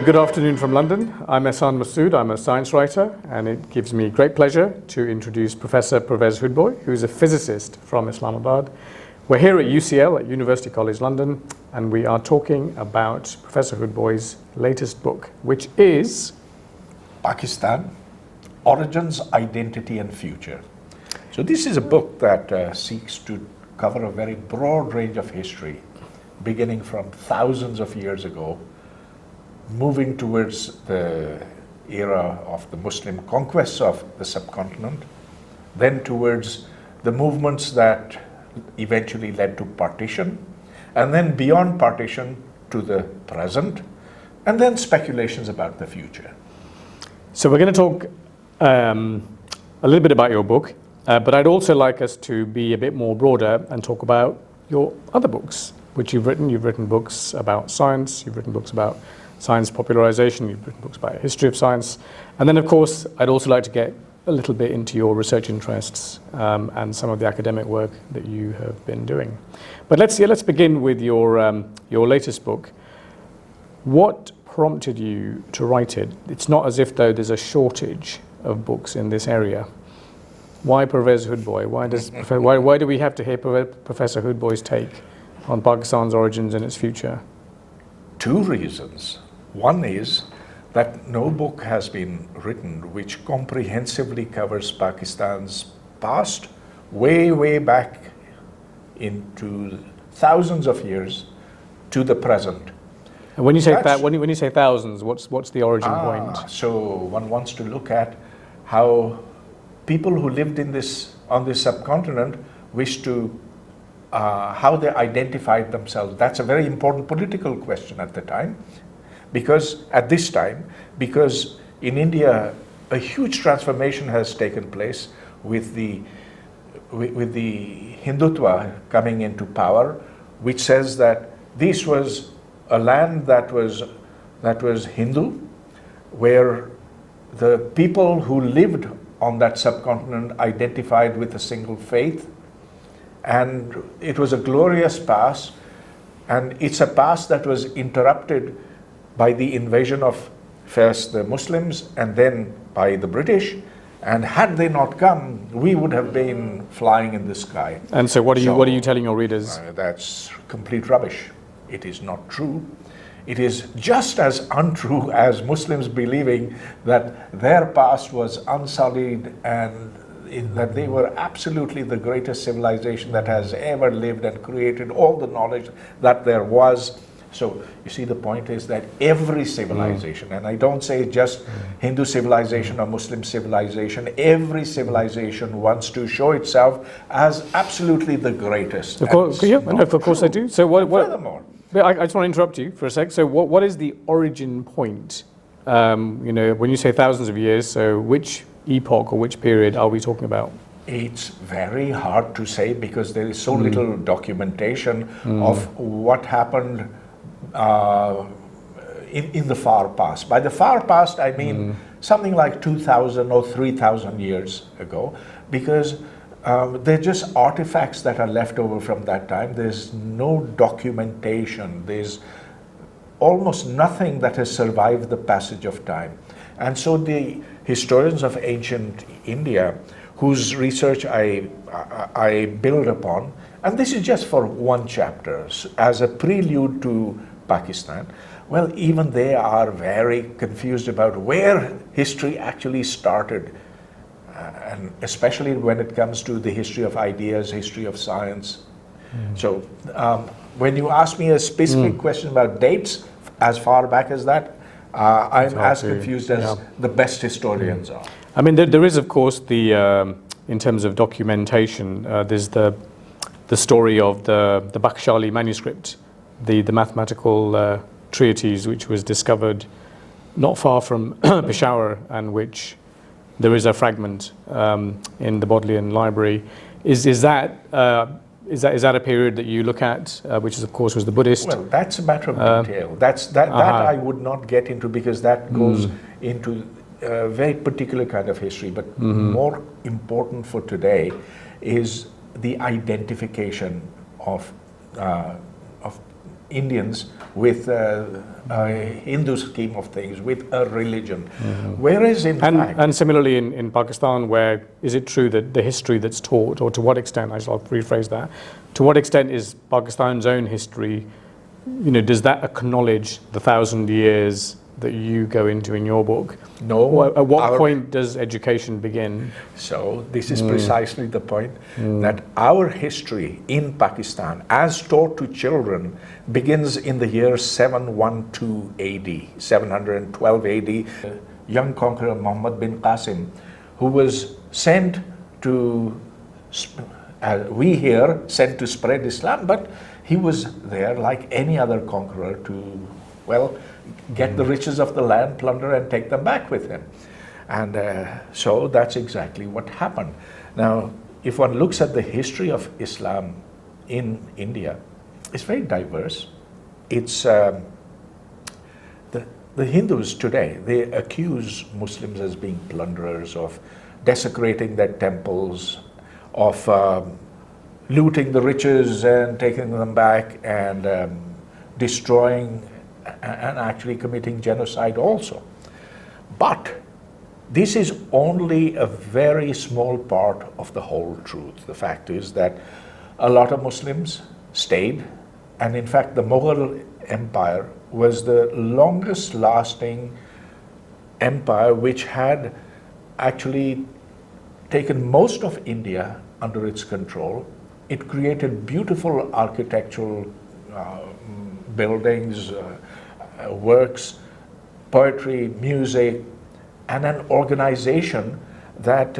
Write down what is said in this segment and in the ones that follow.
Good afternoon from London. I'm Ehsan Masood. I'm a science writer, and it gives me great pleasure to introduce Professor Pervez Hoodbhoy, who is a physicist from Islamabad. We're here at UCL, at University College London, and we are talking about Professor Hoodbhoy's latest book, which is Pakistan, Origins, Identity and Future. So this is a book that seeks to cover a very broad range of history, beginning from thousands of years ago, moving towards the era of the Muslim conquests of the subcontinent, then towards the movements that eventually led to partition, and then beyond partition to the present, and then speculations about the future. So we're going to talk a little bit about your book, but I'd also like us to be a bit more broader and talk about your other books, which you've written. You've written books about science, you've written books about science popularization, you've written books about history of science, and then of course I'd also like to get a little bit into your research interests and some of the academic work that you have been doing. But let's begin with your latest book. What prompted you to write it? It's not as if though there's a shortage of books in this area. Why Pervez Hoodbhoy? Why do we have to hear Professor Hoodbhoy's take on Pakistan's origins and its future? Two reasons. One is that no book has been written which comprehensively covers Pakistan's past, way back into thousands of years to the present. And when you say when you say thousands, what's the origin point? So one wants to look at how people who lived on this subcontinent wish to how they identified themselves. That's a very important political question at the time, because in India a huge transformation has taken place with the Hindutva coming into power, which says that this was a land that was Hindu, where the people who lived on that subcontinent identified with a single faith. And it was a glorious past, and it's a past that was interrupted by the invasion of first the Muslims and then by the British. And had they not come, we would have been flying in the sky. And so what are you telling your readers? That's complete rubbish. It is not true. It is just as untrue as Muslims believing that their past was unsullied and that they were absolutely the greatest civilization that has ever lived and created all the knowledge that there was. So you see, the point is that every civilization, and I don't say just Hindu civilization or Muslim civilization, every civilization wants to show itself as absolutely the greatest. Of course, of course I do. So furthermore, I just want to interrupt you for a sec. So what is the origin point? When you say thousands of years, so which epoch or which period are we talking about? It's very hard to say because there is so little documentation of what happened in the far past. By the far past, I mean something like 2,000 or 3,000 years ago, because they're just artifacts that are left over from that time. There's no documentation. There's almost nothing that has survived the passage of time. And so the historians of ancient India, whose research I build upon, and this is just for one chapter, as a prelude to Pakistan, well, even they are very confused about where history actually started, and especially when it comes to the history of ideas, history of science. So when you ask me a specific question about dates, as far back as that, I'm as confused as the best historians are. I mean, there is, of course, in terms of documentation, there's the story of the Bakshali manuscript, the mathematical treatise, which was discovered not far from Peshawar, and which there is a fragment in the Bodleian Library. Is that a period that you look at, which is, of course, was the Buddhist? Well, that's a matter of detail. That I would not get into, because that goes into a very particular kind of history. But more important for today is the identification of Indians with a Hindu scheme of things, with a religion. Whereas in fact... And similarly in Pakistan, where is it true that the history that's taught, or to what extent, I'll rephrase that, to what extent is Pakistan's own history, does that acknowledge the 1,000 years that you go into in your book? No. At what point does education begin? So this is precisely the point, that our history in Pakistan, as taught to children, begins in the year 712 AD, 712 AD. Young conqueror Muhammad bin Qasim, who was sent to, we here, sent to spread Islam, but he was there like any other conqueror to, well, get the riches of the land, plunder, and take them back with him. And so that's exactly what happened. Now, if one looks at the history of Islam in India, it's very diverse. It's the Hindus today, they accuse Muslims as being plunderers, of desecrating their temples, of looting the riches and taking them back, and destroying and actually committing genocide also. But this is only a very small part of the whole truth. The fact is that a lot of Muslims stayed, and in fact the Mughal Empire was the longest lasting empire which had actually taken most of India under its control. It created beautiful architectural buildings, works, poetry, music, and an organization that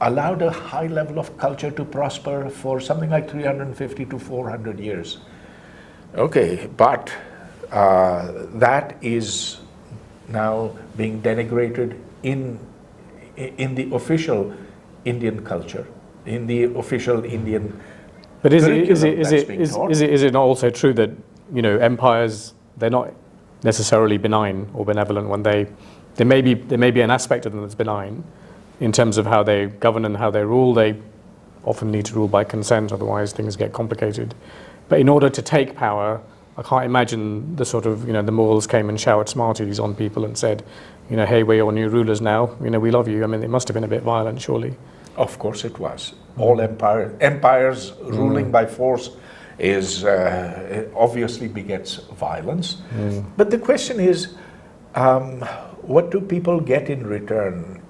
allowed a high level of culture to prosper for something like 350 to 400 years. Okay, but that is now being denigrated in the official Indian culture, in the official Indian. But is it not also true that empires, they're not necessarily benign or benevolent when there may be an aspect of them that's benign in terms of how they govern and how they rule. They often need to rule by consent, otherwise things get complicated. But in order to take power, I can't imagine the sort of, the Mughals came and showered Smarties on people and said, hey, we're your new rulers now, we love you. I mean, it must have been a bit violent, surely. Of course it was. All empires ruling by force is obviously begets violence. But the question is, what do people get in return?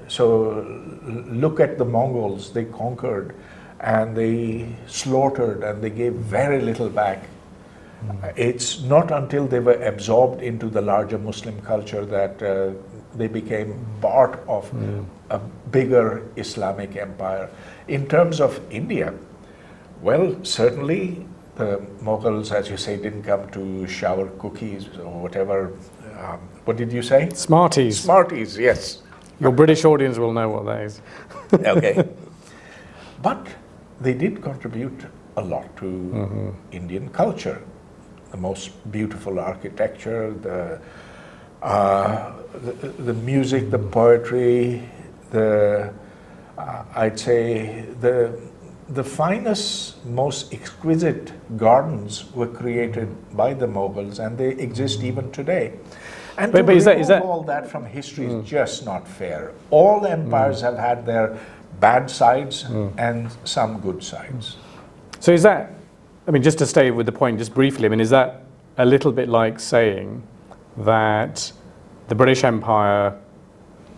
So look at the Mongols. They conquered and they slaughtered and they gave very little back. It's not until they were absorbed into the larger Muslim culture that they became part of a bigger Islamic empire. In terms of India, well, certainly the Mughals, as you say, didn't come to shower cookies or whatever. What did you say? Smarties. Smarties, yes. Your British audience will know what that is. Okay. But they did contribute a lot to Indian culture. The most beautiful architecture, the music, the poetry, I'd say the finest, most exquisite gardens were created by the Mughals, and they exist even today. And to remove all that from history is just not fair. All empires have had their bad sides and some good sides. So is that, just to stay with the point just briefly, is that a little bit like saying that the British Empire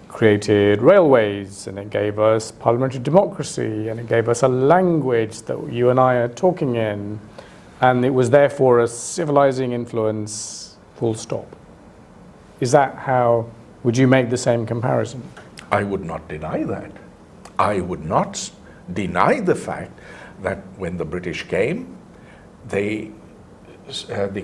created railways and it gave us parliamentary democracy and it gave us a language that you and I are talking in, and it was therefore a civilizing influence, full stop? Is that how, would you make the same comparison? I would not deny that. I would not deny the fact that when the British came, they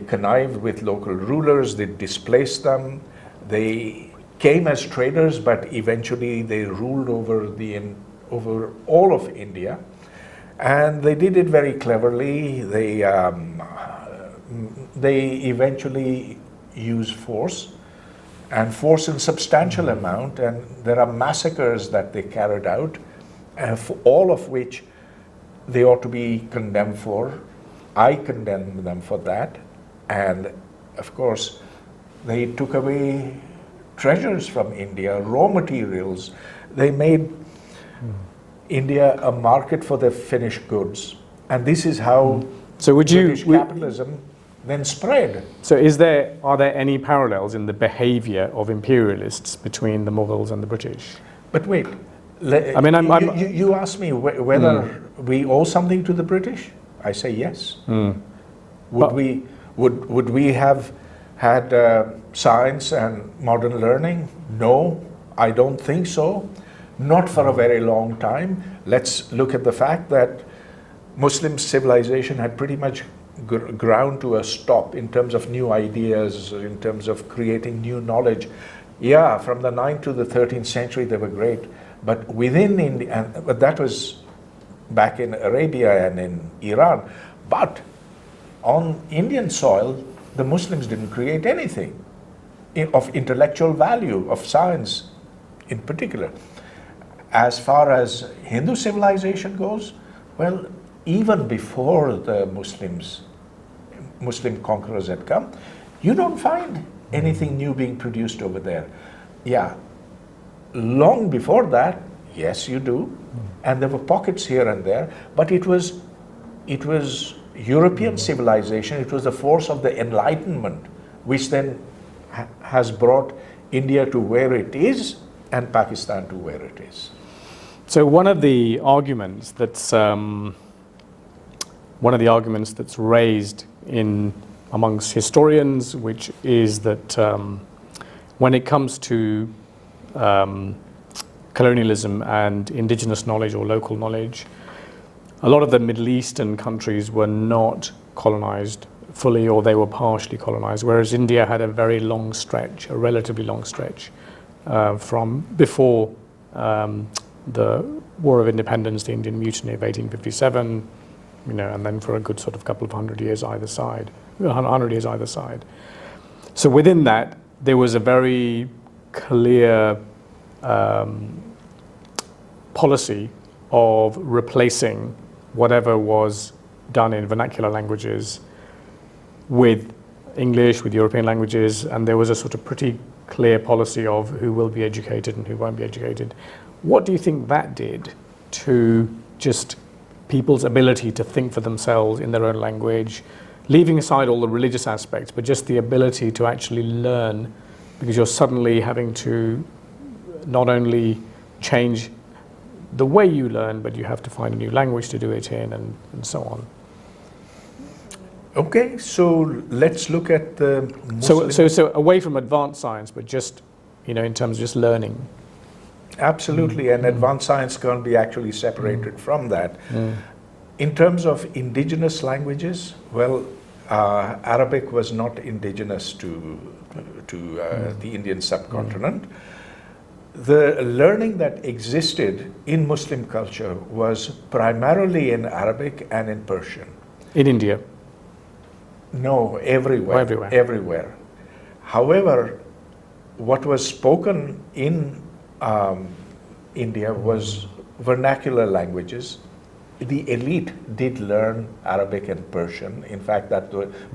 connived with local rulers, they displaced them, they came as traders, but eventually they ruled over all of India, and they did it very cleverly. They eventually used force, and force in substantial amount, and there are massacres that they carried out, for all of which they ought to be condemned for. I condemn them for that. And of course, they took away treasures from India, raw materials. They made India a market for the finished goods. And this is how British capitalism then spread. So are there any parallels in the behavior of imperialists between the Mughals and the British? But wait, I mean, you asked me whether we owe something to the British. I say yes. Would we have had science and modern learning? No, I don't think so. Not for a very long time. Let's look at the fact that Muslim civilization had pretty much ground to a stop in terms of new ideas, in terms of creating new knowledge. Yeah, from the 9th to the 13th century they were great, but within India, but that was back in Arabia and in Iran. But on Indian soil, the Muslims didn't create anything of intellectual value, of science in particular. As far as Hindu civilization goes, well, even before the Muslim conquerors had come, you don't find anything new being produced over there. Yeah, long before that, yes, you do, and there were pockets here and there, but it was European civilization, it was the force of the Enlightenment, which then has brought India to where it is and Pakistan to where it is. So one of the arguments that's raised amongst historians, which is that when it comes to colonialism and indigenous knowledge or local knowledge, a lot of the Middle Eastern countries were not colonized fully, or they were partially colonized, whereas India had a very long stretch, a relatively long stretch, from before the War of Independence, the Indian Mutiny of 1857, and then for a good sort of couple of 100 years either side, 100 years either side. So within that, there was a very clear policy of replacing whatever was done in vernacular languages with English, with European languages, and there was a sort of pretty clear policy of who will be educated and who won't be educated. What do you think that did to just people's ability to think for themselves in their own language, leaving aside all the religious aspects, but just the ability to actually learn, because you're suddenly having to not only change the way you learn, but you have to find a new language to do it in, and so on. Okay, so let's look at the Muslim... So away from advanced science, but just, in terms of just learning. Absolutely, and advanced science can't be actually separated from that. In terms of indigenous languages, well, Arabic was not indigenous to the Indian subcontinent. The learning that existed in Muslim culture was primarily in Arabic and in Persian. In India? No, everywhere. Everywhere. However, what was spoken in India was vernacular languages. The elite did learn Arabic and Persian. In fact,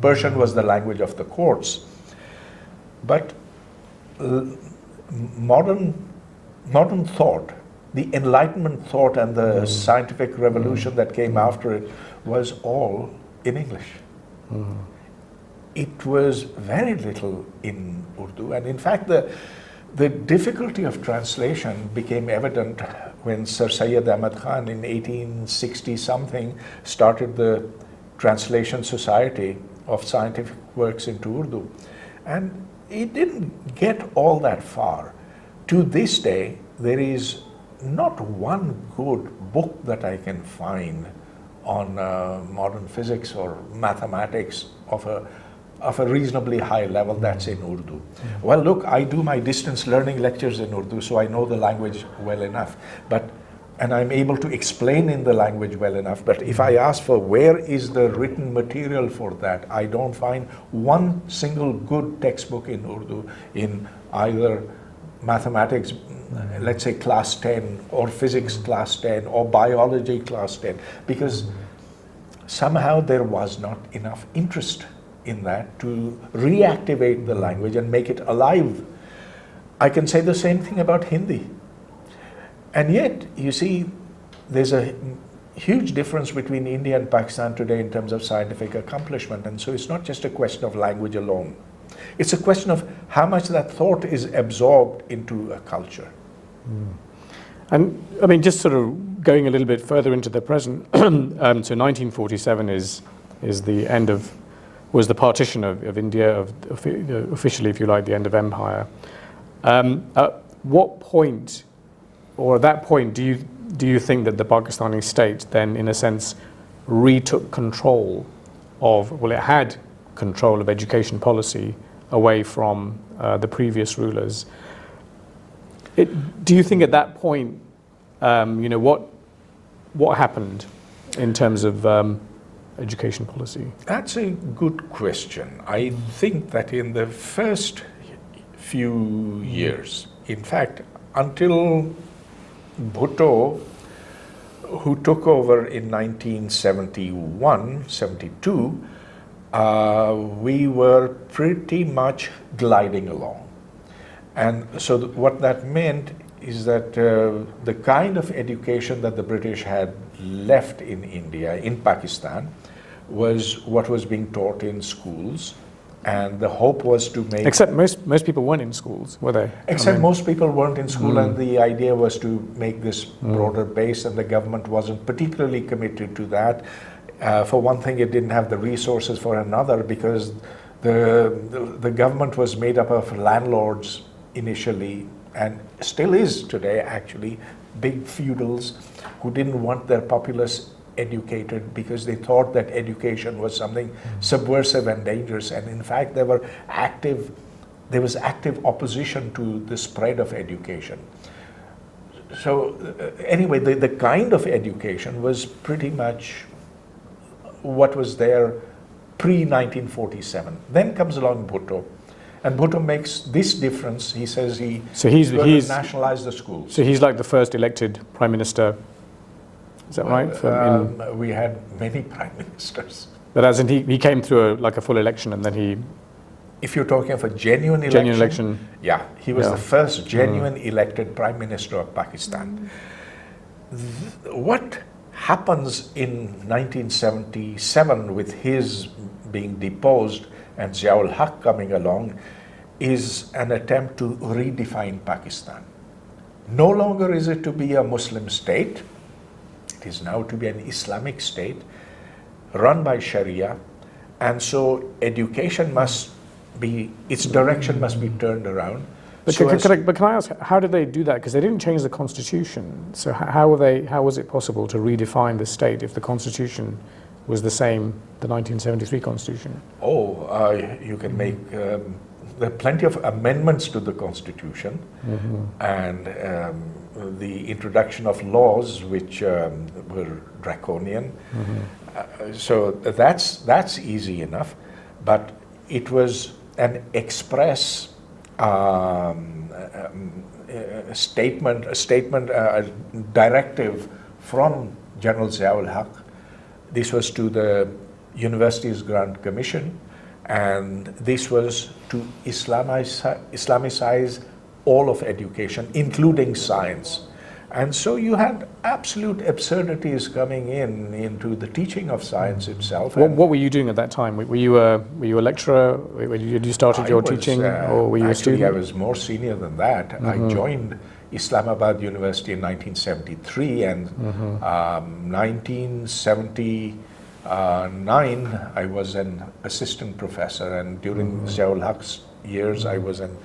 Persian was the language of the courts. But modern thought, the Enlightenment thought and the scientific revolution that came after it was all in English. It was very little in Urdu, and in fact the difficulty of translation became evident when Sir Syed Ahmad Khan in 1860 something started the Translation Society of Scientific Works into Urdu, and it didn't get all that far. To this day, there is not one good book that I can find on modern physics or mathematics of a reasonably high level that's in Urdu. Well, look, I do my distance learning lectures in Urdu, so I know the language well enough, and I'm able to explain in the language well enough, but if I ask for where is the written material for that, I don't find one single good textbook in Urdu in either mathematics, let's say class 10, or physics class 10, or biology class 10, because somehow there was not enough interest in that to reactivate the language and make it alive. I can say the same thing about Hindi. And yet, you see, there's a huge difference between India and Pakistan today in terms of scientific accomplishment. And so it's not just a question of language alone. It's a question of how much that thought is absorbed into a culture. And I mean, just sort of going a little bit further into the present, so 1947 is the end of, was the partition of India, officially, if you like, the end of empire. At what point, or at that point, do you think that the Pakistani state then, in a sense, retook control of, well, it had control of education policy away from the previous rulers? Do you think at that point, what happened in terms of education policy? That's a good question. I think that in the first few years, in fact, until Bhutto, who took over in 1971, 72, we were pretty much gliding along. And so what that meant is that the kind of education that the British had left in India, in Pakistan, was what was being taught in schools. And the hope was to make... Except most people weren't in schools, were they? Except most people weren't in school, and the idea was to make this broader base, and the government wasn't particularly committed to that. For one thing, it didn't have the resources. For another, because the government was made up of landlords initially, and still is today actually, big feudals who didn't want their populace educated because they thought that education was something subversive and dangerous, and in fact there was active opposition to the spread of education. So anyway, the kind of education was pretty much what was there pre-1947. Then comes along Bhutto, and Bhutto makes this difference. He says he's going to nationalize the schools. So he's like the first elected prime minister. Is that right? We had many prime ministers. But as in he came through a full election, and then he... If you're talking of a genuine election, yeah, he was the first genuine elected prime minister of Pakistan. What happens in 1977 with his being deposed and Ziaul Haq coming along is an attempt to redefine Pakistan. No longer is it to be a Muslim state. It is now to be an Islamic state run by Sharia, and so education must be, its direction must be turned around. But, can I ask, how did they do that? Because they didn't change the constitution. So how was it possible to redefine the state if the constitution was the same, the 1973 constitution? You can make, there are plenty of amendments to the constitution, and the introduction of laws which were draconian. So that's easy enough, but it was an express directive from General Ziaul Haq. This was to the Universities Grant Commission, and this was to Islamicize all of education, including science. And so you had absolute absurdities coming into the teaching of science itself. What were you doing at that time? Were you a lecturer? Had you started your teaching, or were you a student? Actually, I was more senior than that. I joined Islamabad University in 1973, and 1979 I was an assistant professor, and during Ziaul Haq's years I was an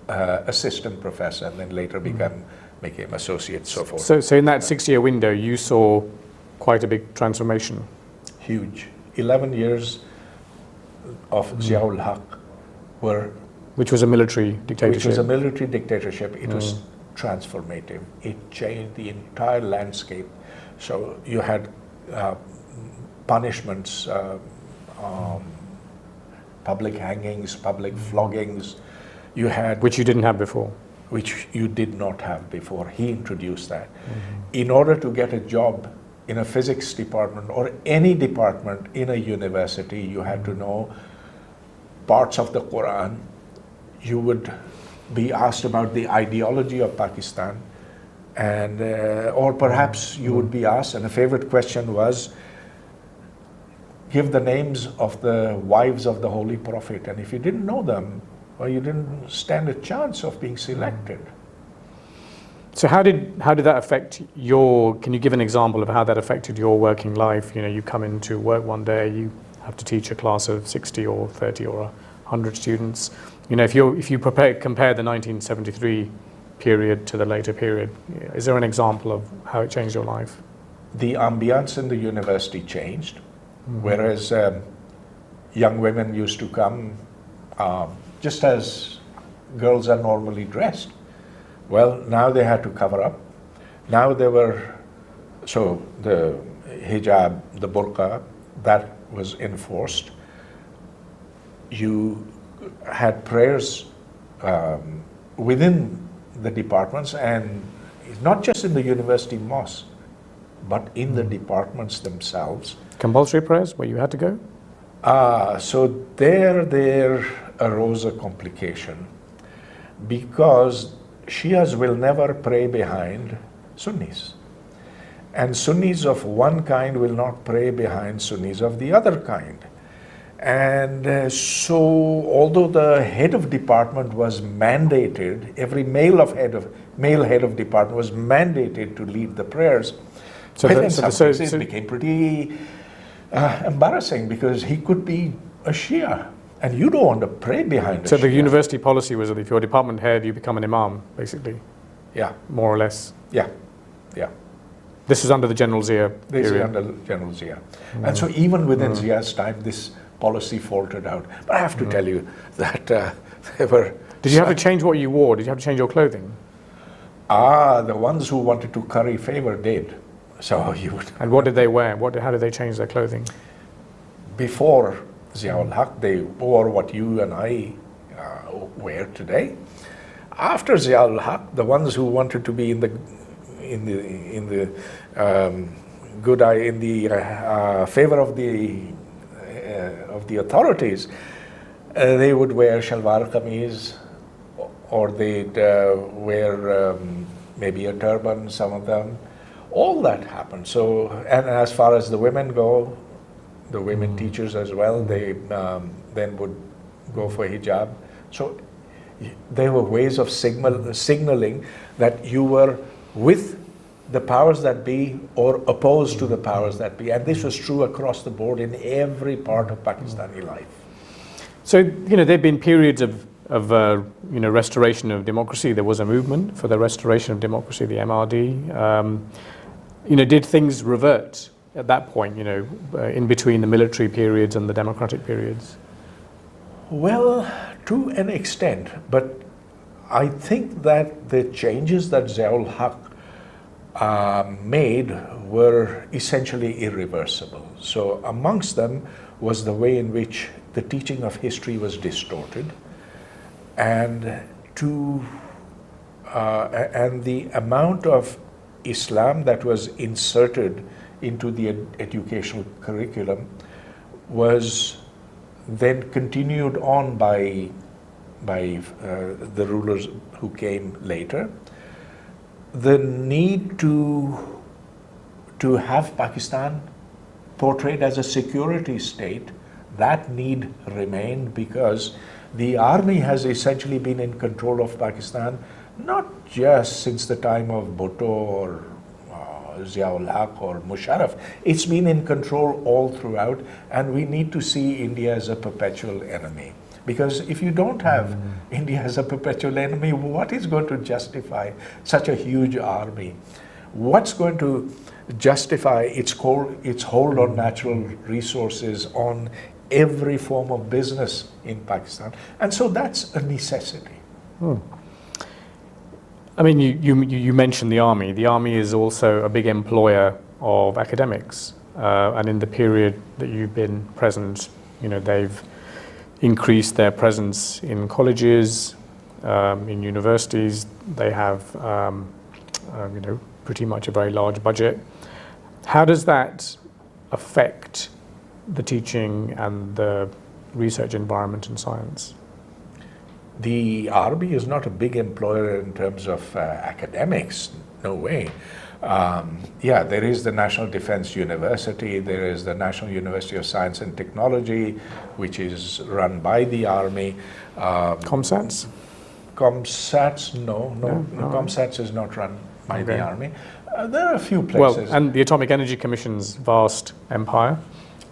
assistant professor, and then later became associate, so forth. So in that 6-year window, you saw quite a big transformation. Huge. 11 years of Ziaul Haq which was a military dictatorship. Which was a military dictatorship. It was transformative. It changed the entire landscape. So you had punishments, public hangings, public floggings. You had... Which you didn't have before. Which you did not have before. He introduced that. In order to get a job in a physics department or any department in a university, you had to know parts of the Quran. You would be asked about the ideology of Pakistan, and or perhaps you would be asked, and a favorite question was, give the names of the wives of the Holy Prophet. And if you didn't know them, well, you didn't stand a chance of being selected. So how did that affect your, can you give an example of how that affected your working life? You know, you come into work one day, you have to teach a class of 60 or 30 or 100 students. You know, if you compare the 1973 period to the later period, is there an example of how it changed your life? The ambience in the university changed. Whereas young women used to come just as girls are normally dressed. Well, now they had to cover up. Now so the hijab, the burqa, that was enforced. You had prayers within the departments, and not just in the university mosque, but in the departments themselves. Compulsory prayers where you had to go? So there arose a complication, because Shias will never pray behind Sunnis, and Sunnis of one kind will not pray behind Sunnis of the other kind. And so although the head of department was mandated, every male head of department was mandated to lead the prayers, so it became pretty embarrassing, because he could be a Shia and you don't want to pray behind a Shia. So the university policy was that if you're a department head, you become an imam, basically? Yeah. More or less? Yeah. This is under the General Zia period? This is under General Zia. And so even within Zia's time, this policy faltered out. But I have to tell you that there were... Did you have to change what you wore? Did you have to change your clothing? The ones who wanted to curry favor did. So you would... And what did they wear? How did they change their clothing? Before Zia-ul-Haq, they wore what you and I wear today. After Zia-ul-Haq, the ones who wanted to be in the favor of the authorities, they would wear shalwar kameez, or they'd wear maybe a turban, some of them. All that happened. So, and as far as the women go, the women teachers as well, they then would go for hijab. So there were ways of signaling that you were with the powers that be or opposed to the powers that be. And this was true across the board in every part of Pakistani life. So, you know, there have been periods of restoration of democracy. There was a movement for the restoration of democracy, the MRD. Did things revert at that point, in between the military periods and the democratic periods? Well, to an extent, but I think that the changes that Zia-ul-Haq made were essentially irreversible. So amongst them was the way in which the teaching of history was distorted, and the amount of Islam that was inserted into the educational curriculum was then continued on by the rulers who came later. The need to have Pakistan portrayed as a security state, that need remained, because the army has essentially been in control of Pakistan, not just since the time of Bhutto or Zia-ul-Haq or Musharraf. It's been in control all throughout, and we need to see India as a perpetual enemy. Because if you don't have India as a perpetual enemy, what is going to justify such a huge army? What's going to justify its hold on natural resources, on every form of business in Pakistan? And so that's a necessity. I mean, you mentioned the army. The army is also a big employer of academics. And in the period that you've been present, they've increased their presence in colleges, in universities. They have, pretty much a very large budget. How does that affect the teaching and the research environment in science? The army is not a big employer in terms of academics, no way. Yeah, there is the National Defense University, there is the National University of Science and Technology, which is run by the army. ComSats? ComSats, no. ComSats is not run by the army. There are a few places. Well, and the Atomic Energy Commission's vast empire,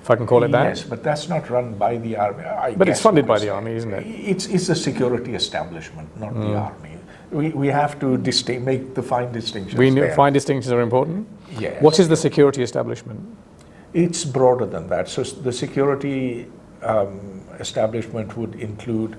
if I can call it that. Yes, but that's not run by the army. But it's funded by the army, isn't it? It's the security establishment, not the army. We have to make the fine distinctions. Fine distinctions are important? Yes. What is the security establishment? It's broader than that. So the security establishment would include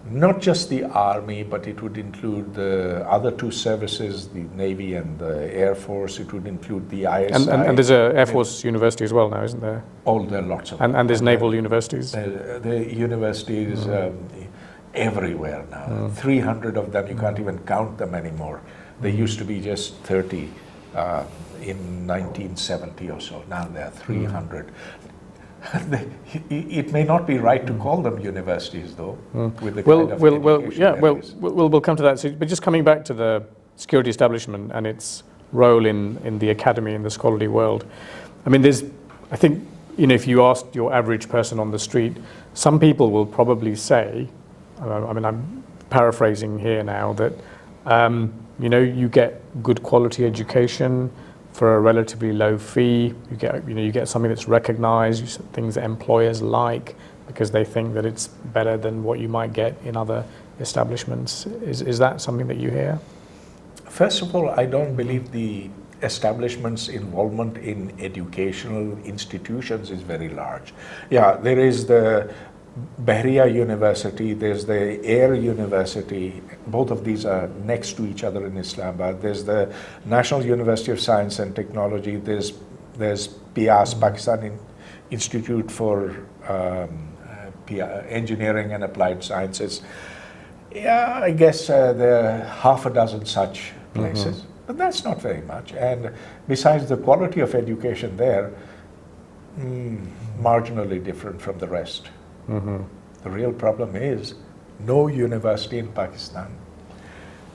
not just the army, but it would include the other two services, the Navy and the Air Force. It would include the ISI. And there's an Air Force university as well now, isn't there? Oh, there are lots of them. And there's naval universities? The universities everywhere now. 300 of them, you can't even count them anymore. There used to be just 30 in 1970 or so. Now there are 300. It may not be right to call them universities, though, with the kind of education we'll come to that. So, but just coming back to the security establishment and its role in the academy, in the scholarly world. I mean, I think, if you asked your average person on the street, some people will probably say, I mean, I'm paraphrasing here now, that, you get good quality education for a relatively low fee. You get something that's recognized, things that employers like, because they think that it's better than what you might get in other establishments. Is that something that you hear? First of all, I don't believe the establishment's involvement in educational institutions is very large. Yeah, there is the Bahria University, there's the Air University. Both of these are next to each other in Islamabad. There's the National University of Science and Technology. There's PIAS, Pakistani Institute for Engineering and Applied Sciences. Yeah, I guess there are half a dozen such places, but that's not very much. And besides, the quality of education there, marginally different from the rest. The real problem is no university in Pakistan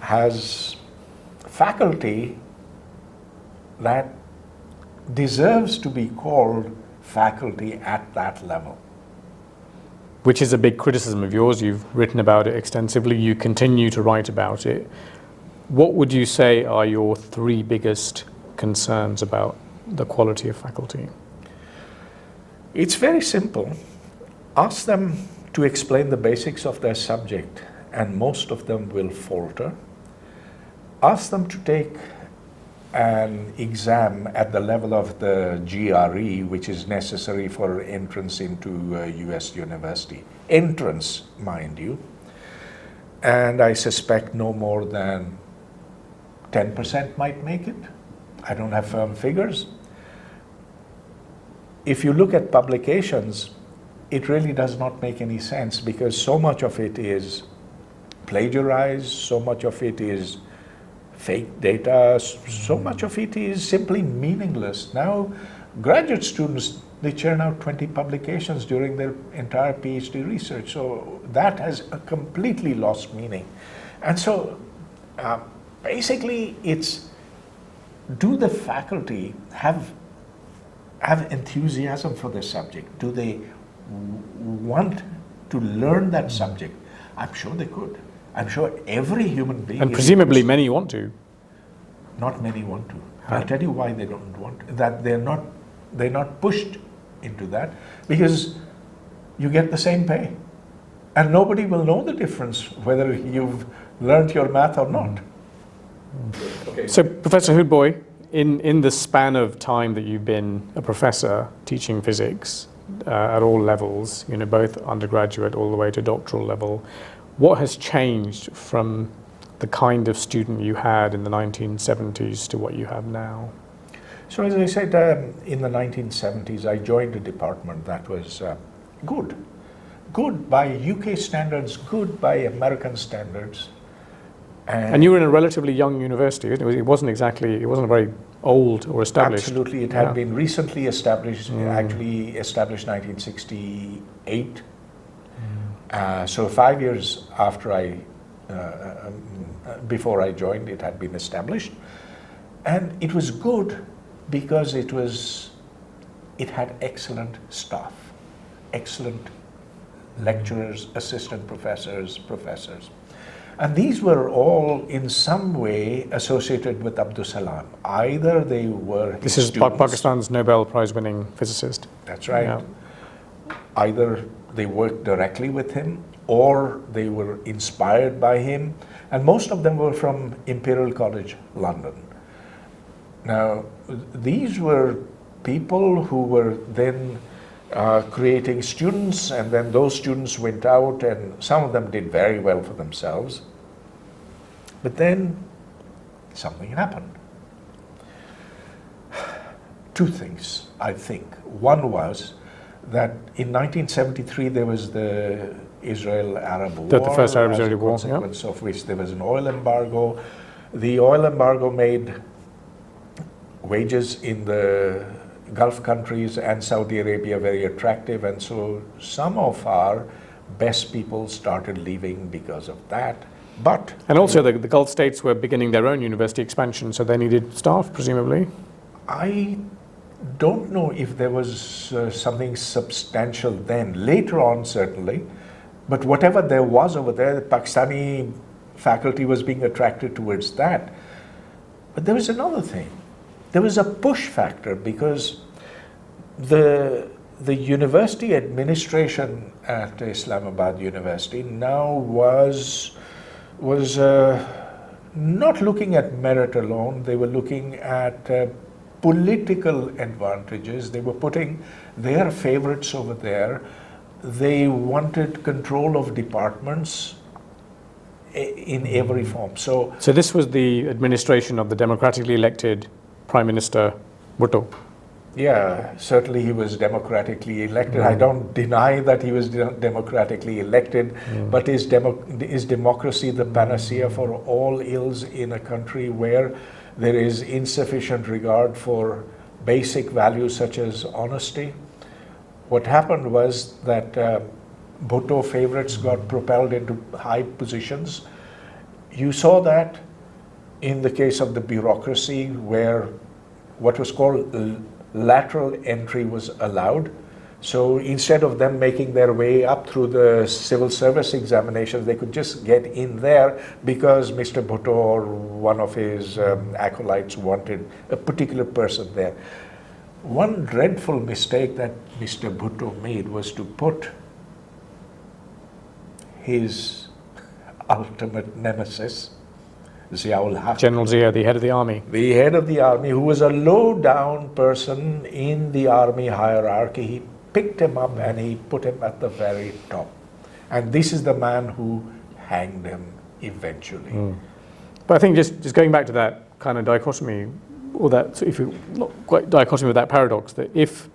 has faculty that deserves to be called faculty at that level. Which is a big criticism of yours. You've written about it extensively. You continue to write about it. What would you say are your three biggest concerns about the quality of faculty? It's very simple. Ask them to explain the basics of their subject, and most of them will falter. Ask them to take an exam at the level of the GRE, which is necessary for entrance into a US university. Entrance, mind you. And I suspect no more than 10% might make it. I don't have firm figures. If you look at publications, it really does not make any sense, because so much of it is plagiarized, so much of it is fake data, so much of it is simply meaningless. Now, graduate students, they churn out 20 publications during their entire PhD research, so that has completely lost meaning. And so, basically, it's, do the faculty have enthusiasm for the subject? Do they want to learn that subject? I'm sure they could. I'm sure every human being. And presumably many want to. Not many want to. I'll tell you why they don't want to. That they're not pushed into that, because you get the same pay, and nobody will know the difference whether you've learned your math or not. Okay. So, Professor Hoodbhoy, in the span of time that you've been a professor teaching physics at all levels, both undergraduate all the way to doctoral level, what has changed from the kind of student you had in the 1970s to what you have now? So, as I said, in the 1970s, I joined a department that was good. Good by UK standards, good by American standards. And you were in a relatively young university, isn't it? It wasn't very old or established. Absolutely, it had been recently established, actually established 1968. So 5 years after before I joined, it had been established. And it was good because it had excellent staff, excellent lecturers, assistant professors. And these were all in some way associated with Abdus Salam. Either they were his This is students, Pakistan's Nobel Prize winning physicist. That's right. Yeah. Either they worked directly with him or they were inspired by him. And most of them were from Imperial College, London. Now, these were people who were then creating students, and then those students went out, and some of them did very well for themselves. But then something happened. Two things, I think. One was that in 1973 there was the Israel-Arab War, The first Arab-Israeli war, as a consequence of which there was an oil embargo. The oil embargo made wages in the Gulf countries and Saudi Arabia very attractive, and so some of our best people started leaving because of that. And also the Gulf states were beginning their own university expansion, so they needed staff, presumably. I don't know if there was something substantial then. Later on, certainly. But whatever there was over there, the Pakistani faculty was being attracted towards that. But there was another thing. There was a push factor because the university administration at Islamabad University now was not looking at merit alone. They were looking at political advantages. They were putting their favorites over there. They wanted control of departments in every form. So this was the administration of the democratically elected Prime Minister Bhutto. Yeah, certainly he was democratically elected. I don't deny that he was democratically elected, but is democracy the panacea for all ills in a country where there is insufficient regard for basic values such as honesty? What happened was that Bhutto favorites got propelled into high positions. You saw that in the case of the bureaucracy, where what was called lateral entry was allowed. So instead of them making their way up through the civil service examinations, they could just get in there because Mr. Bhutto or one of his acolytes wanted a particular person there. One dreadful mistake that Mr. Bhutto made was to put his ultimate nemesis, Ziaul Haq, General Zia, the head of the army. the head of the army, who was a low-down person in the army hierarchy. He picked him up and he put him at the very top. And this is the man who hanged him eventually. But I think just going back to that kind of dichotomy, or that, so if you not quite dichotomy with that paradox, that if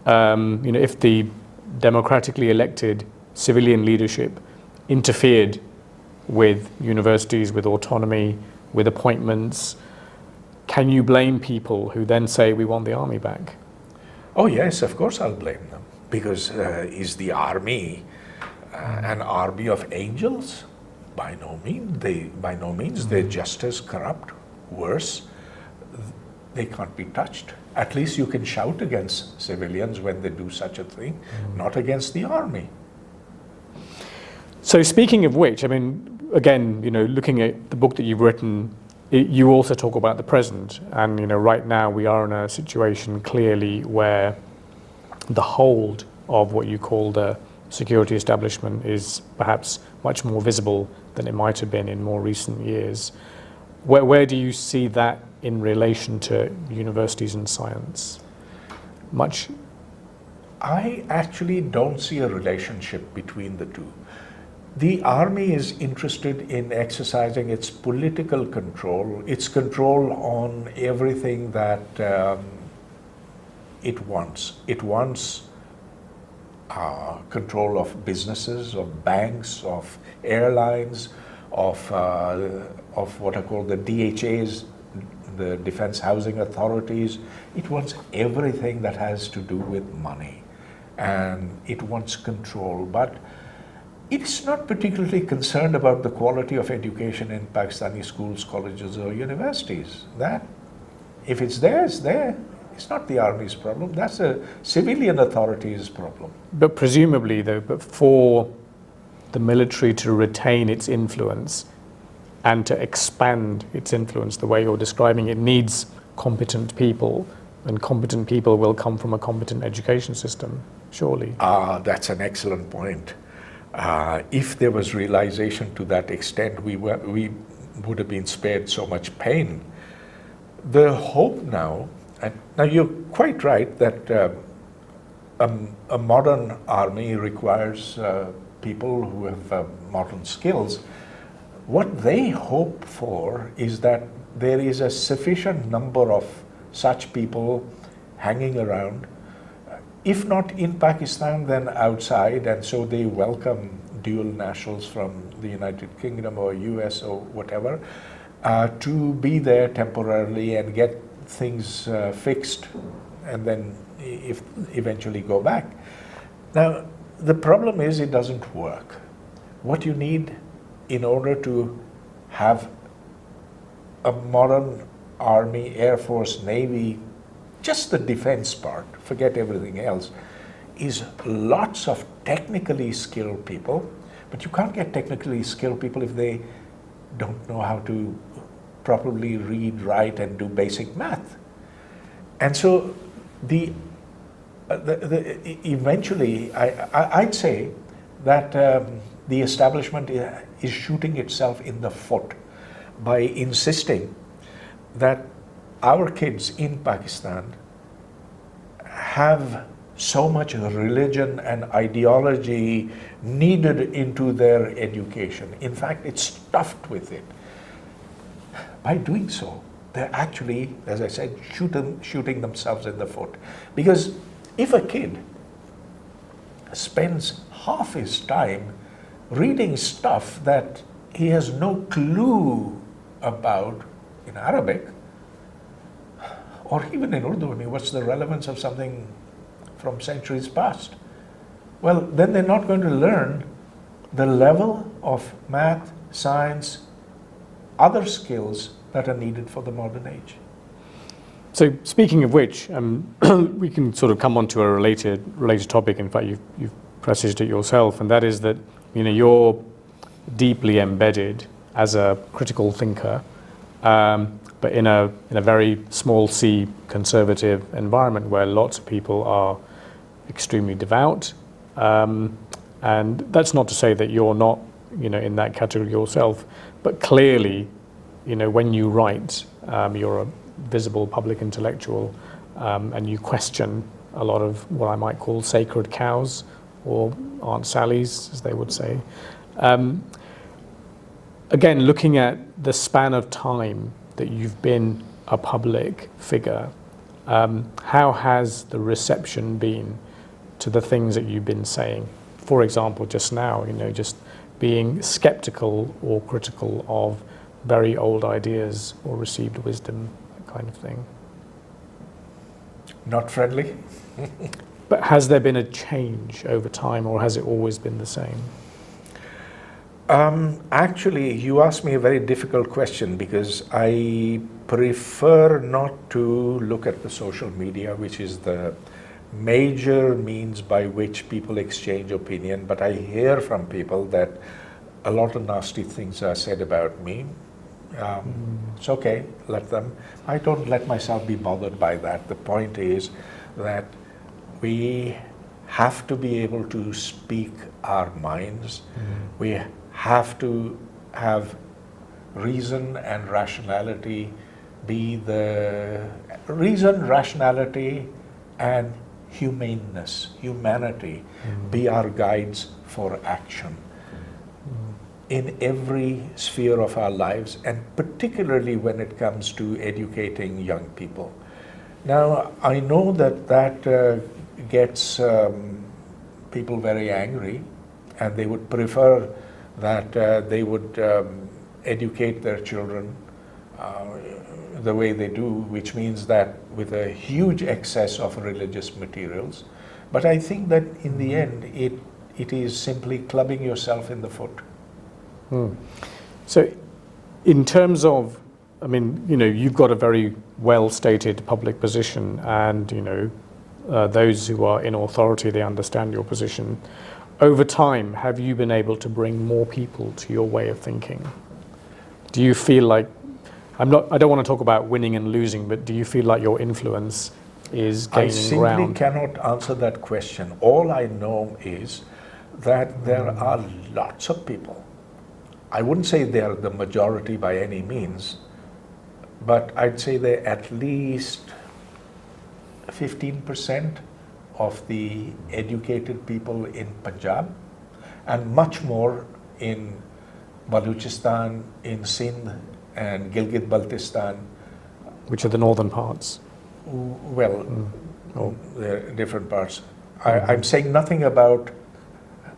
if the democratically elected civilian leadership interfered with universities, with autonomy, with appointments, can you blame people who then say we want the army back? Oh yes, of course I'll blame them. Because is the army an army of angels? By no means. They're just as corrupt, worse. They can't be touched. At least you can shout against civilians when they do such a thing, not against the army. So speaking of which, I mean, again, looking at the book that you've written, you also talk about the present. And, right now we are in a situation clearly where the hold of what you call the security establishment is perhaps much more visible than it might have been in more recent years. Where do you see that in relation to universities and science? Much? I actually don't see a relationship between the two. The army is interested in exercising its political control, its control on everything that it wants. It wants control of businesses, of banks, of airlines, of what are called the DHAs, the Defense Housing Authorities. It wants everything that has to do with money, and it wants control. But it's not particularly concerned about the quality of education in Pakistani schools, colleges, or universities. That, if it's there, it's there. It's not the army's problem. That's a civilian authority's problem. But presumably, though, but for the military to retain its influence and to expand its influence the way you're describing, it needs competent people, and competent people will come from a competent education system, surely. That's an excellent point. If there was realization to that extent, we would have been spared so much pain. The hope now, and now you're quite right that a modern army requires people who have modern skills. What they hope for is that there is a sufficient number of such people hanging around, if not in Pakistan, then outside, and so they welcome dual nationals from the United Kingdom or US or whatever, to be there temporarily and get things fixed, and then if eventually go back. Now, the problem is it doesn't work. What you need in order to have a modern army, air force, navy, just the defense part, forget everything else, is lots of technically skilled people. But you can't get technically skilled people if they don't know how to properly read, write, and do basic math. And so eventually, I'd say that the establishment is shooting itself in the foot by insisting that our kids in Pakistan have so much religion and ideology needed into their education. In fact, it's stuffed with it. By doing so, they're actually, as I said, shooting themselves in the foot. Because if a kid spends half his time reading stuff that he has no clue about in Arabic, or even in Urdu, I mean, what's the relevance of something from centuries past? Well, then they're not going to learn the level of math, science, other skills that are needed for the modern age. So speaking of which, we can sort of come on to a related topic. In fact, you've presaged it yourself, and that is that you're deeply embedded as a critical thinker, but in a very small c conservative environment where lots of people are extremely devout, and that's not to say that you're not in that category yourself, but clearly when you write, you're a visible public intellectual, and you question a lot of what I might call sacred cows, or Aunt Sally's, as they would say. Again, looking at the span of time that you've been a public figure, how has the reception been to the things that you've been saying? For example, just now, just being skeptical or critical of very old ideas or received wisdom, that kind of thing. Not friendly. But has there been a change over time, or has it always been the same? Actually, you asked me a very difficult question, because I prefer not to look at the social media, which is the major means by which people exchange opinion. But I hear from people that a lot of nasty things are said about me. It's okay, let them. I don't let myself be bothered by that. The point is that we have to be able to speak our minds. We have to have reason and rationality be the reason, rationality, and humanity be our guides for action in every sphere of our lives, and particularly when it comes to educating young people. Now, I know that gets people very angry, and they would prefer that they would educate their children the way they do, which means that with a huge excess of religious materials. But I think that in the end, it is simply clubbing yourself in the foot. So in terms of, I mean, you know, you've got a very well-stated public position, and, you know, those who are in authority, they understand your position. Over time, have you been able to bring more people to your way of thinking? Do you feel like, I don't want to talk about winning and losing, but do you feel like your influence is gaining ground? I simply cannot answer that question. All I know is that there are lots of people. I wouldn't say they're the majority by any means, but I'd say they're at least 15% of the educated people in Punjab, and much more in Baluchistan, in Sindh, and Gilgit-Baltistan. Which are the northern parts? Well, they're different parts. I'm saying nothing about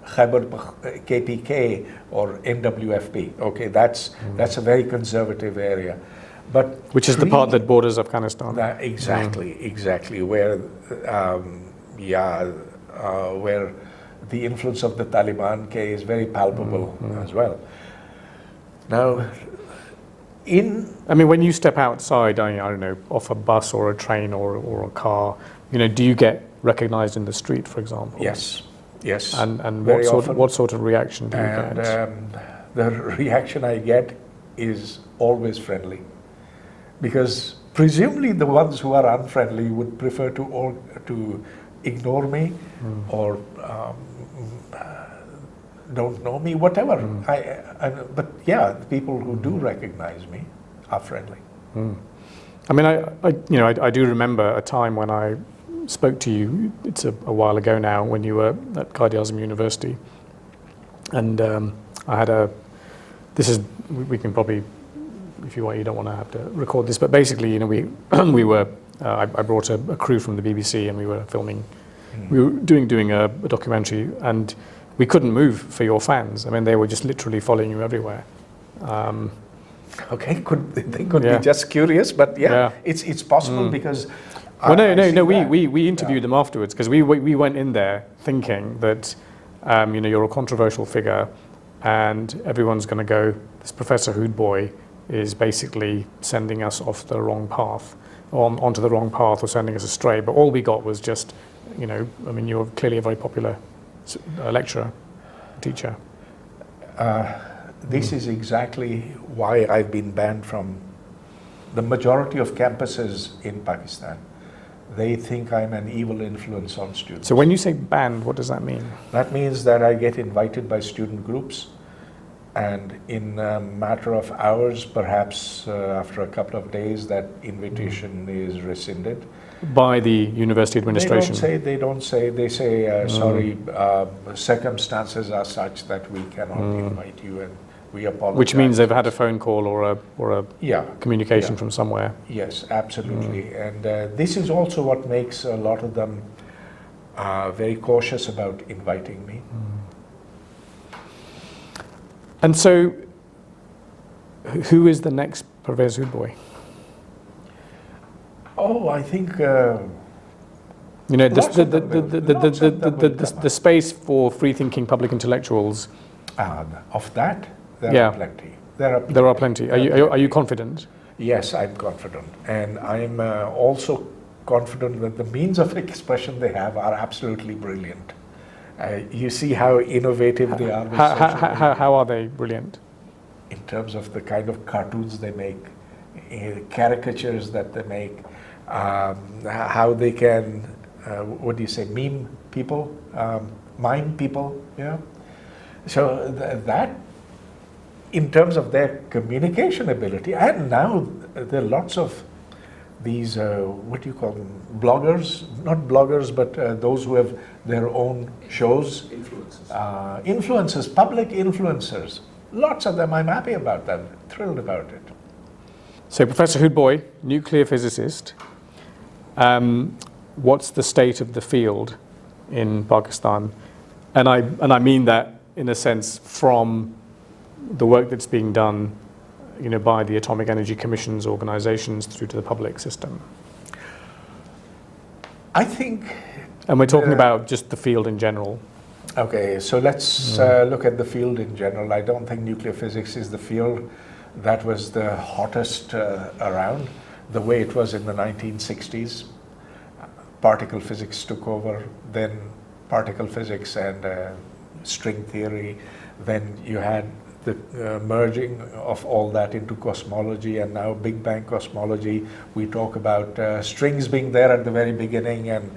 Khyber KPK or NWFP. Okay, that's a very conservative area. But which is the part that borders Afghanistan. Exactly, where where the influence of the Taliban is very palpable as well. Now, I mean, when you step outside, I don't know, off a bus or a train or a car, you know, do you get recognized in the street, for example? Yes. And what sort of reaction do you get? The reaction I get is always friendly, because presumably the ones who are unfriendly would prefer to ignore me or don't know me, whatever. But yeah, the people who do recognize me are friendly. I mean, I do remember a time when I spoke to you. It's a while ago now, when you were at Qaid-e-Azam University, and I had we can probably, if you want, you don't want to have to record this, but basically, you know, we were I brought a crew from the BBC, and we were filming. We were doing a documentary, and we couldn't move for your fans. I mean, they were just literally following you everywhere. Okay, they could be just curious, but it's possible because. Well, no. We interviewed them afterwards, because we went in there thinking that you know, you're a controversial figure, and everyone's going to go, this Professor Hoodbhoy is basically sending us off the wrong path, onto the wrong path, or sending us astray. But all we got was just, you know, I mean, you're clearly a very popular lecturer, teacher. This is exactly why I've been banned from the majority of campuses in Pakistan. They think I'm an evil influence on students. So when you say banned, what does that mean? That means that I get invited by student groups, and in a matter of hours, perhaps after a couple of days, that invitation is rescinded. By the university administration? They don't say, they say, sorry, circumstances are such that we cannot invite you, and we apologize. Which means they've had a phone call or a communication from somewhere. Yes, absolutely. And this is also what makes a lot of them very cautious about inviting me. And so, who is the next Pervez Hoodbhoy? Oh, I think you know, the space for free-thinking public intellectuals. Of that, there are plenty. There are plenty. Are you confident? Yes, I'm confident, and I'm also confident that the means of expression they have are absolutely brilliant. You see how innovative they are. How are they brilliant? In terms of the kind of cartoons they make, caricatures that they make, how they can, what do you say, meme people, mime people, yeah. So that, in terms of their communication ability, and now there are lots of these, what do you call them, bloggers, not bloggers, but those who have their own shows. Influencers, public influencers. Lots of them. I'm happy about them, thrilled about it. So Professor Hoodbhoy, nuclear physicist, what's the state of the field in Pakistan? And I mean that in a sense from the work that's being done, by the Atomic Energy Commission's organizations through to the public system? I think... And we're talking about just the field in general. Okay, so let's look at the field in general. I don't think nuclear physics is the field that was the hottest around, the way it was in the 1960s. Particle physics took over, then particle physics and string theory. Then you had the merging of all that into cosmology, and now Big Bang cosmology. We talk about strings being there at the very beginning, and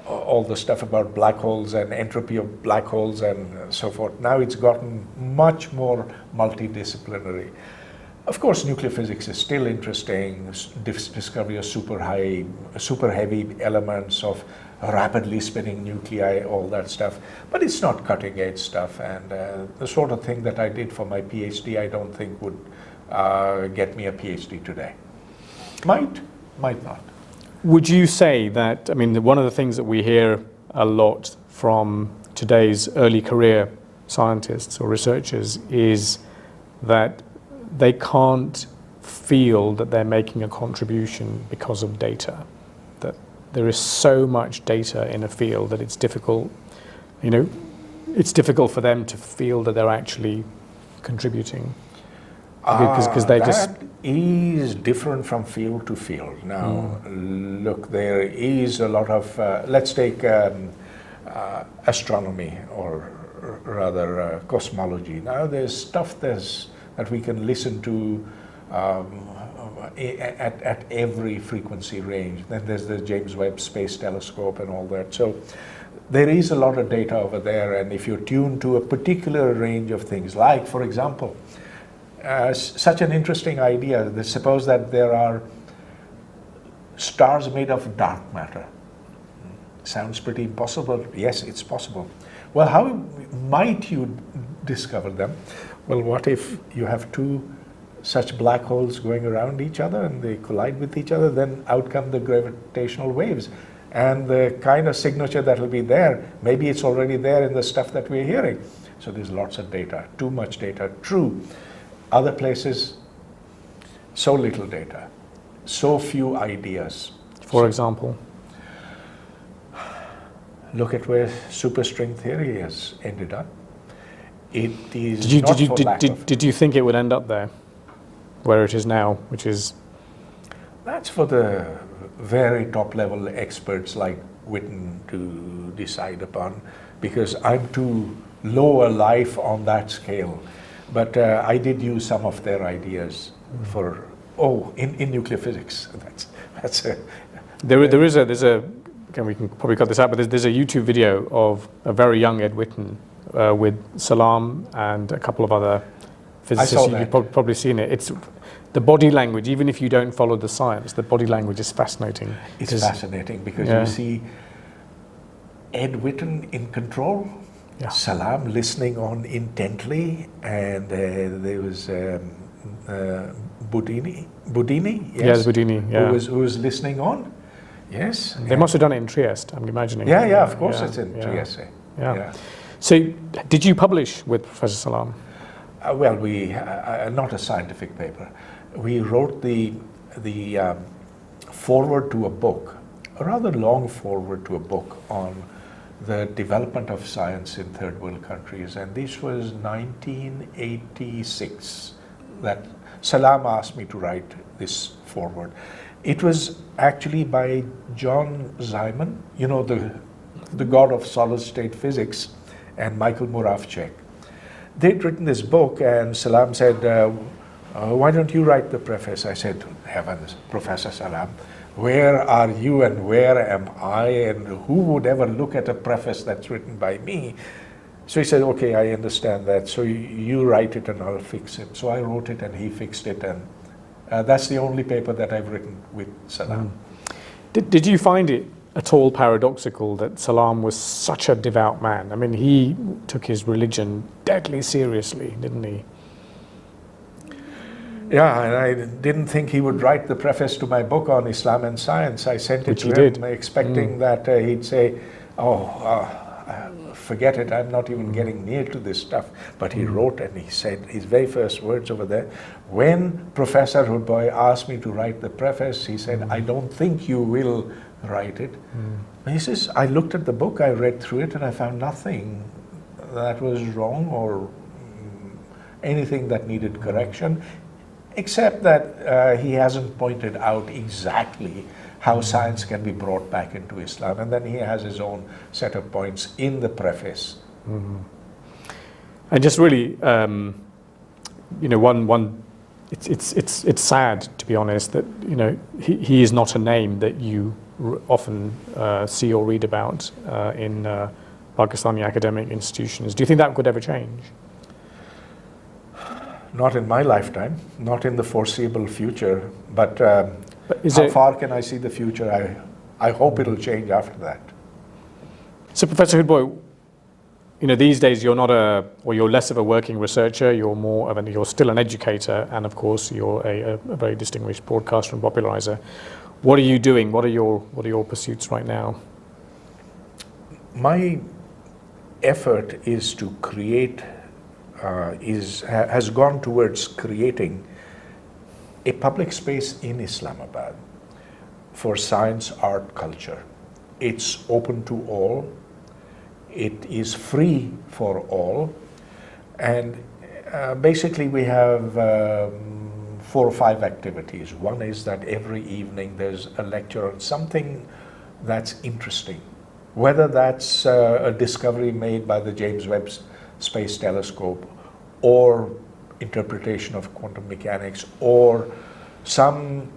all the stuff about black holes and entropy of black holes and so forth. Now it's gotten much more multidisciplinary. Of course, nuclear physics is still interesting. Discovery of super heavy elements, of rapidly spinning nuclei, all that stuff. But it's not cutting edge stuff, and the sort of thing that I did for my PhD, I don't think would get me a PhD today. Might not. Would you say that, one of the things that we hear a lot from today's early career scientists or researchers is that they can't feel that they're making a contribution because of data, that there is so much data in a field that it's difficult, it's difficult for them to feel that they're actually contributing. Because they that is different from field to field. Now, look, there is a lot of, let's take astronomy, or rather cosmology. Now, there's stuff that we can listen to at every frequency range. Then there's the James Webb Space Telescope and all that. So there is a lot of data over there, and if you're tuned to a particular range of things, like, for example, such an interesting idea. Suppose that there are stars made of dark matter. Sounds pretty impossible. Yes, it's possible. Well, how might you discover them? Well, what if you have two such black holes going around each other and they collide with each other? Then out come the gravitational waves. And the kind of signature that will be there, maybe it's already there in the stuff that we're hearing. So there's lots of data, too much data, true. Other places, so little data, so few ideas. For example? Look at where superstring theory has ended up. It is Did you think it would end up there, where it is now, which is? That's for the very top level experts like Witten to decide upon, because I'm too low a life on that scale. But I did use some of their ideas for, in nuclear physics. That's a... There's a, again, we can probably cut this out, but there's a YouTube video of a very young Ed Witten with Salam and a couple of other physicists. You've probably seen it. It's the body language, even if you don't follow the science, the body language is fascinating. It's fascinating because you see Ed Witten in control, Salam listening on intently, and there was Budini, yes, who was listening on. Yes, they must have done it in Trieste, I'm imagining. Yeah, of course it's in Trieste. Yeah. So, did you publish with Professor Salam? Well, we not a scientific paper. We wrote the foreword to a book, a rather long foreword to a book on the development of science in third world countries, and this was 1986 that Salam asked me to write this foreword. It was actually by John Simon, the god of solid state physics, and Michael Moravcik. They'd written this book, and Salam said, why don't you write the preface? I said, heavens, Professor Salam, where are you and where am I, and who would ever look at a preface that's written by me? So he said, okay, I understand that, so you write it and I'll fix it. So I wrote it and he fixed it, and that's the only paper that I've written with Salam. Did you find it at all paradoxical that Salam was such a devout man? I mean, he took his religion deadly seriously, didn't he? Yeah, and I didn't think he would write the preface to my book on Islam and science. I sent it to him expecting that he'd say, forget it, I'm not even getting near to this stuff. But he wrote, and he said his very first words over there, when Professor Hoodbhoy asked me to write the preface, he said, I don't think you will write it. He says, I looked at the book, I read through it, and I found nothing that was wrong or anything that needed correction, except that he hasn't pointed out exactly how science can be brought back into Islam. And then he has his own set of points in the preface. And just really, you know, it's sad, to be honest, that, you know, he is not a name that you often see or read about in Pakistani academic institutions. Do you think that could ever change? Not in my lifetime, not in the foreseeable future, but how far can I see the future? I hope it'll change after that. So Professor Hoodbhoy, you know, these days you're less of a working researcher, you're still an educator, and of course you're a very distinguished broadcaster and popularizer. What are you doing? What are your pursuits right now? My effort is to create, has gone towards creating a public space in Islamabad for science, art, culture. It's open to all. It is free for all. And basically we have 4 or 5 activities. One is that every evening there's a lecture on something that's interesting, whether that's a discovery made by the James Webb Space Telescope, or interpretation of quantum mechanics, or some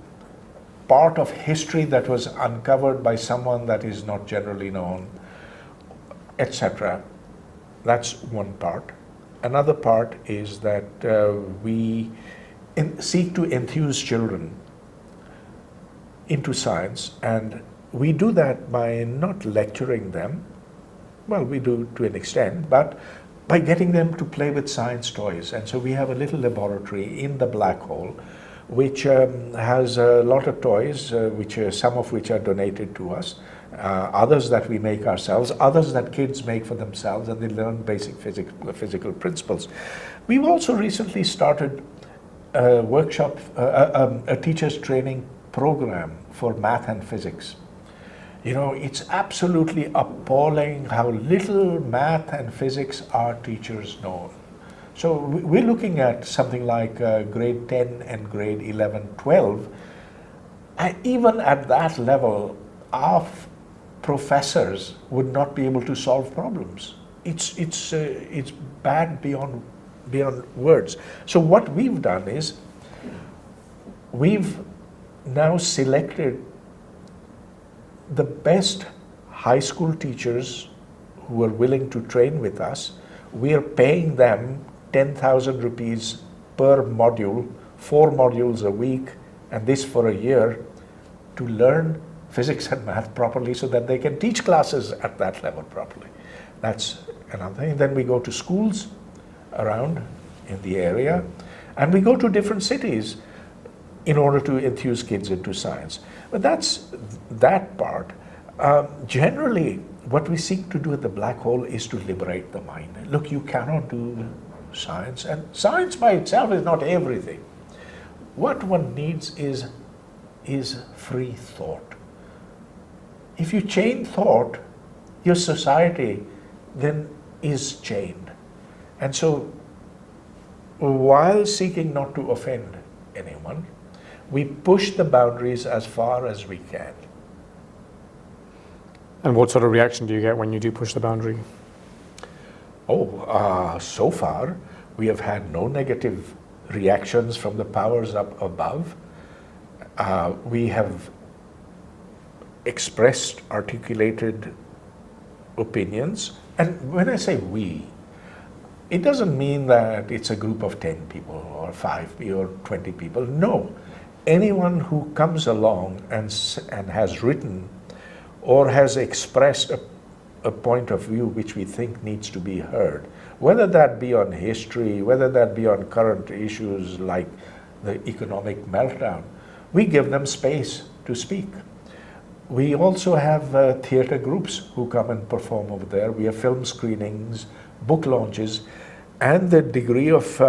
part of history that was uncovered by someone that is not generally known, etc. That's one part. Another part is that we seek to enthuse children into science, and we do that by not lecturing them, well, we do to an extent, but by getting them to play with science toys. And so we have a little laboratory in the black hole which has a lot of toys, some of which are donated to us, others that we make ourselves, others that kids make for themselves, and they learn basic physical principles. We've also recently started a workshop, a teacher's training program for math and physics. You know, it's absolutely appalling how little math and physics our teachers know. So we're looking at something like grade 10 and grade 11, 12. And even at that level, our professors would not be able to solve problems. It's bad beyond words. So what we've done is we've now selected the best high school teachers who are willing to train with us. We are paying them 10,000 rupees per module, 4 modules a week, and this for a year, to learn physics and math properly so that they can teach classes at that level properly. That's another thing. Then we go to schools around in the area, and we go to different cities in order to enthuse kids into science. But that's that part. Generally, what we seek to do at the black hole is to liberate the mind. Look, you cannot do science, and science by itself is not everything. What one needs is free thought. If you chain thought, your society then is chained. And so, while seeking not to offend anyone, we push the boundaries as far as we can. And what sort of reaction do you get when you do push the boundary? So far, we have had no negative reactions from the powers up above. We have expressed, articulated opinions. And when I say we, it doesn't mean that it's a group of 10 people or 5 or 20 people. No. Anyone who comes along and has written or has expressed a point of view which we think needs to be heard, whether that be on history, whether that be on current issues like the economic meltdown, we give them space to speak. We also have theatre groups who come and perform over there. We have film screenings, book launches, and the degree of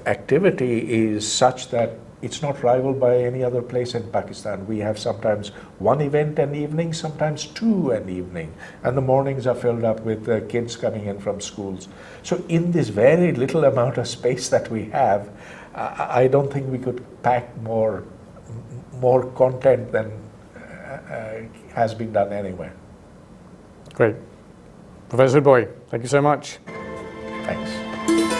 activity is such that it's not rivaled by any other place in Pakistan. We have sometimes one event an evening, sometimes two an evening, and the mornings are filled up with kids coming in from schools. So in this very little amount of space that we have, I don't think we could pack more content than has been done anywhere. Great. Professor Hoodbhoy, thank you so much. Thanks.